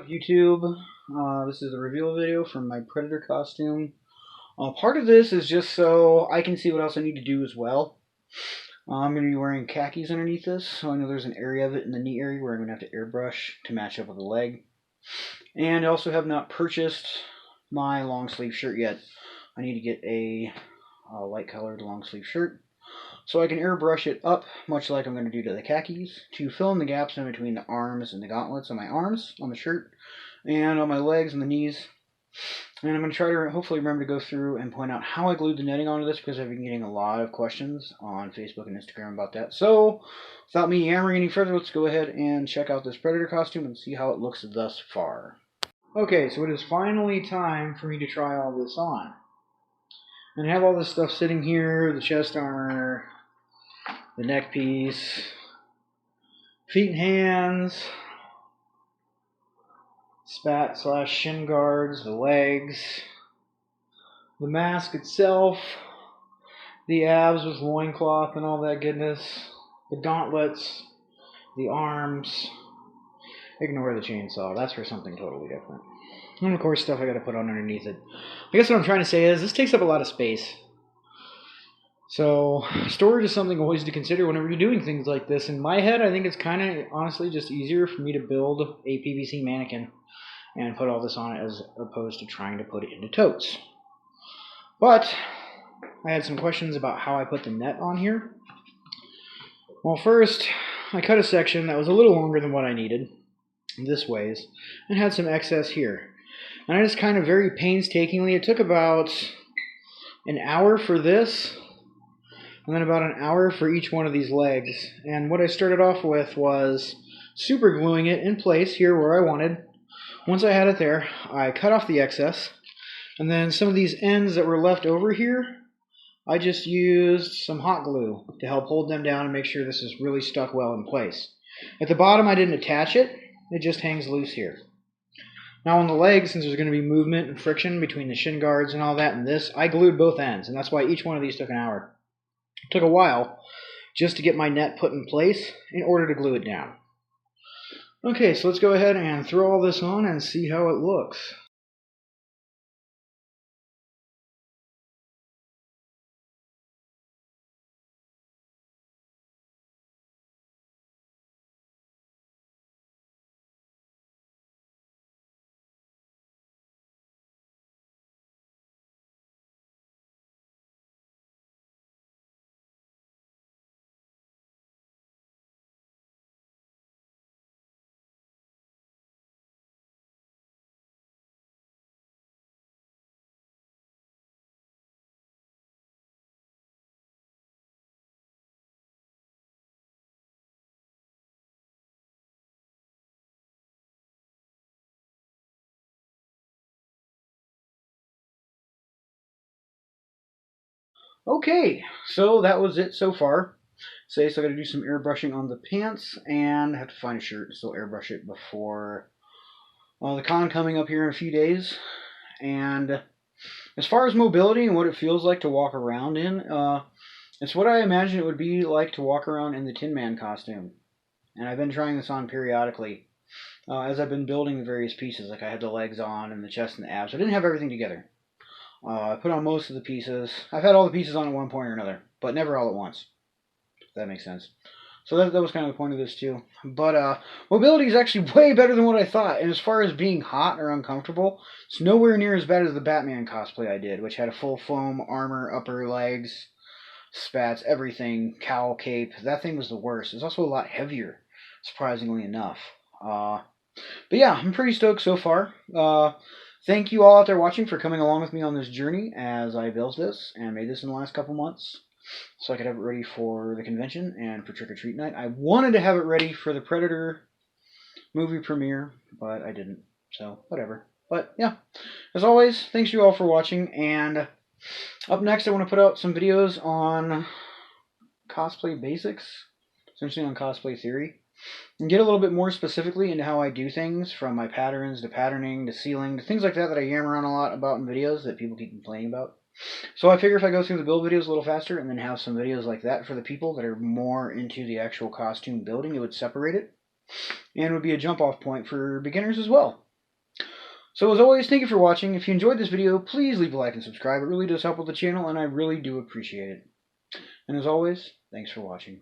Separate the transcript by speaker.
Speaker 1: YouTube. This is a reveal video from my Predator costume. Part of this is just so I can see what else I need to do as well. I'm going to be wearing khakis underneath this, so I know there's an area of it in the knee area where I'm going to have to airbrush to match up with the leg. And I also have not purchased my long sleeve shirt yet. I need to get a light colored long sleeve shirt so I can airbrush it up, much like I'm going to do to the khakis, to fill in the gaps in between the arms and the gauntlets on my arms, on the shirt, and on my legs and the knees. And I'm going to try to hopefully remember to go through and point out how I glued the netting onto this, because I've been getting a lot of questions on Facebook and Instagram about that. So, without me yammering any further, let's go ahead and check out this Predator costume and see how it looks thus far. Okay, so it is finally time for me to try all this on. And I have all this stuff sitting here, the chest armor, the neck piece, feet and hands, spat / shin guards, the legs, the mask itself, the abs with loincloth and all that goodness, the gauntlets, the arms. Ignore the chainsaw, that's for something totally different. And of course stuff I gotta put on underneath it. I guess what I'm trying to say is this takes up a lot of space. So storage is something always to consider whenever you're doing things like this. In my head, I think it's kind of honestly just easier for me to build a PVC mannequin and put all this on it as opposed to trying to put it into totes. But I had some questions about how I put the net on here. Well, first, I cut a section that was a little longer than what I needed, this ways, and had some excess here. And I just kind of very painstakingly, it took about an hour for this, and then about an hour for each one of these legs. And what I started off with was super gluing it in place here where I wanted. Once I had it there, I cut off the excess, and then some of these ends that were left over here, I just used some hot glue to help hold them down and make sure this is really stuck well in place. At the bottom I didn't attach it, it just hangs loose here. Now on the legs, since there's going to be movement and friction between the shin guards and all that and this, I glued both ends, and that's why each one of these took an hour. It took a while just to get my net put in place in order to glue it down. Okay, so let's go ahead and throw all this on and see how it looks. Okay, so that was it so far. So I gotta do some airbrushing on the pants and have to find a shirt, so airbrush it before the con coming up here in a few days. And as far as mobility and what it feels like to walk around in, it's what I imagine it would be like to walk around in the Tin Man costume. And I've been trying this on periodically as I've been building the various pieces. Like I had the legs on and the chest and the abs. I didn't have everything together. I put on most of the pieces. I've had all the pieces on at one point or another, but never all at once. If that makes sense. So that was kind of the point of this too. But mobility is actually way better than what I thought. And as far as being hot or uncomfortable, it's nowhere near as bad as the Batman cosplay I did, which had a full foam armor, upper legs, spats, everything, cowl, cape. That thing was the worst. It was also a lot heavier, surprisingly enough. But yeah, I'm pretty stoked so far. Thank you all out there watching for coming along with me on this journey as I built this and made this in the last couple months so I could have it ready for the convention and for trick-or-treat night. I wanted to have it ready for the Predator movie premiere, but I didn't, so whatever. But yeah, as always, thanks you all for watching, and up next I want to put out some videos on cosplay basics, essentially on cosplay theory, and get a little bit more specifically into how I do things, from my patterns to patterning to sealing to things like that I yammer on a lot about in videos that people keep complaining about. So I figure if I go through the build videos a little faster and then have some videos like that for the people that are more into the actual costume building, it would separate it and would be a jump off point for beginners as well. So as always, thank you for watching. If you enjoyed this video, please leave a like and subscribe. It really does help with the channel, and I really do appreciate it. And as always, thanks for watching.